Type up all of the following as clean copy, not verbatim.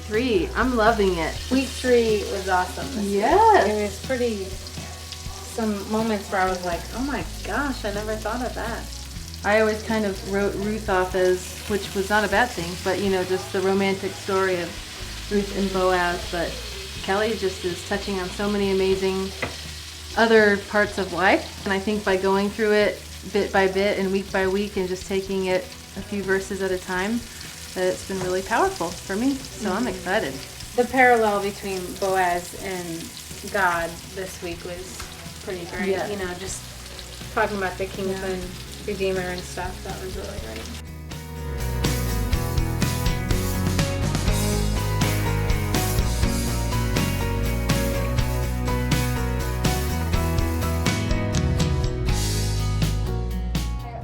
3. I'm loving it. Week 3 was awesome. Yes. It was pretty, some moments where I was like, oh my gosh, I never thought of that. I always kind of wrote Ruth off as, which was not a bad thing, but just the romantic story of Ruth and Boaz. But Kelly just is touching on so many amazing other parts of life. And I think by going through it bit by bit and week by week and just taking it a few verses at a time, that it's been really powerful for me. So I'm excited. The parallel between Boaz and God this week was pretty great. Yeah. Just talking about the Kingsman Redeemer and stuff. That was really great.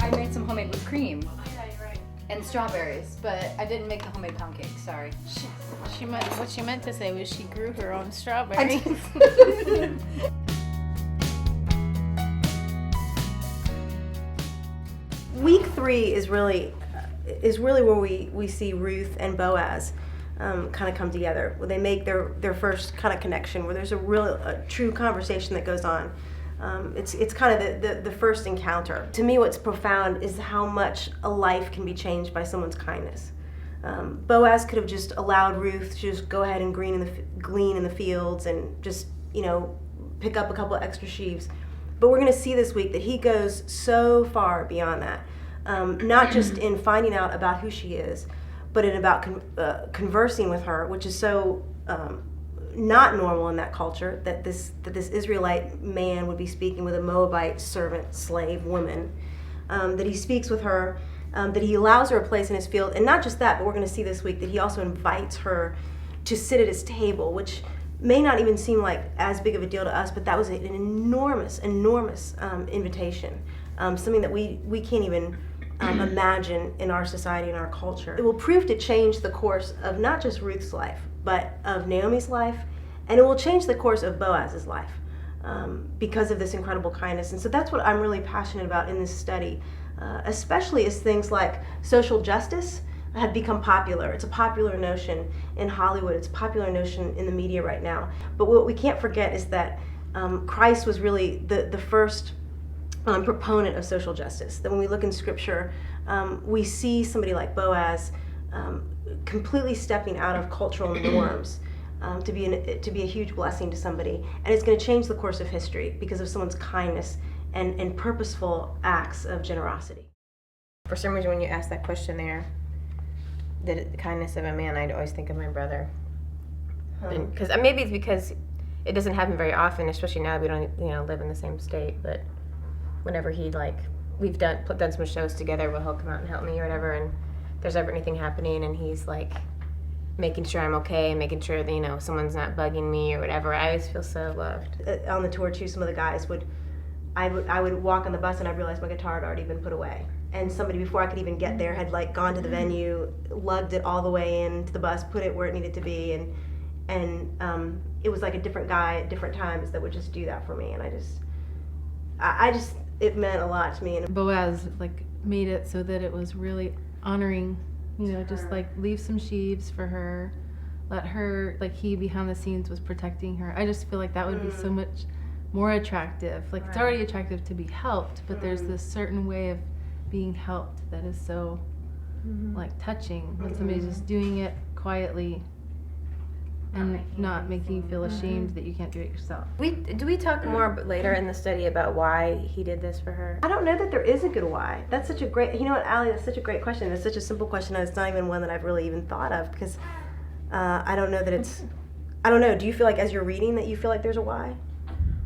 I made some homemade whipped cream and strawberries, but I didn't make the homemade pound cake. Sorry. What she meant to say was she grew her own strawberries. Week 3 is really where we see Ruth and Boaz kind of come together, where they make their first kind of connection, where there's a true conversation that goes on. It's kind of the first encounter. To me, what's profound is how much a life can be changed by someone's kindness. Boaz could have just allowed Ruth to just go ahead and glean in the fields and just pick up a couple of extra sheaves. But we're going to see this week that he goes so far beyond that, not just in finding out about who she is, but in about conversing with her, which is so not normal in that culture, that this Israelite man would be speaking with a Moabite servant, slave woman, that he speaks with her, that he allows her a place in his field. And not just that, but we're going to see this week that he also invites her to sit at his table, which may not even seem like as big of a deal to us, but that was an enormous invitation, something that we can't even imagine in our society and our culture. It will prove to change the course of not just Ruth's life, but of Naomi's life, and it will change the course of Boaz's life because of this incredible kindness. And so that's what I'm really passionate about in this study, especially as things like social justice have become popular. It's a popular notion in Hollywood. It's a popular notion in the media right now. But what we can't forget is that Christ was really the first proponent of social justice. That when we look in Scripture, we see somebody like Boaz completely stepping out of cultural norms to be a huge blessing to somebody. And it's going to change the course of history because of someone's kindness and purposeful acts of generosity. For some reason, when you asked that question there, the kindness of a man, I'd always think of my brother. Because maybe it's because it doesn't happen very often, especially now we don't live in the same state. But whenever we've done some shows together, where he'll come out and help me or whatever, and if there's ever anything happening, and he's like making sure I'm okay, and making sure that someone's not bugging me or whatever. I always feel so loved. On the tour too, some of the guys I would walk on the bus and I realized my guitar had already been put away. And somebody before I could even get there had gone to the venue, lugged it all the way into the bus, put it where it needed to be, and it was like a different guy at different times that would just do that for me, and I just it meant a lot to me. And Boaz made it so that it was really honoring, just leave some sheaves for her, let her he behind the scenes was protecting her. I just feel like that would be so much more attractive. It's already attractive to be helped, but there's this certain way of being helped that is so touching when somebody's just doing it quietly and not making you feel ashamed that you can't do it yourself. Do we talk more later in the study about why he did this for her? I don't know that there is a good why. That's such a great, Allie, that's such a great question. It's such a simple question, and it's not even one that I've really even thought of, because I don't know that it's, I don't know, do you feel like as you're reading that you feel like there's a why?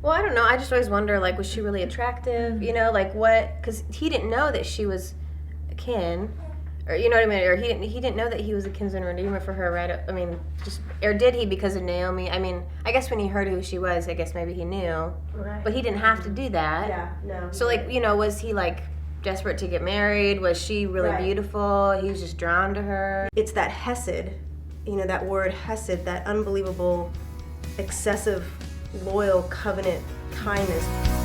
Well, I don't know. I just always wonder, was she really attractive? What? Because he didn't know that she was a kin, or you know what I mean? Or he didn't know that he was a kinsman redeemer for her, right? I mean, or did he because of Naomi? I mean, I guess when he heard who she was, I guess maybe he knew, Right. But he didn't have to do that. Yeah, no. So was he desperate to get married? Was she really beautiful? He was just drawn to her. It's that hesed, that word hesed, that unbelievable, excessive, loyal covenant kindness.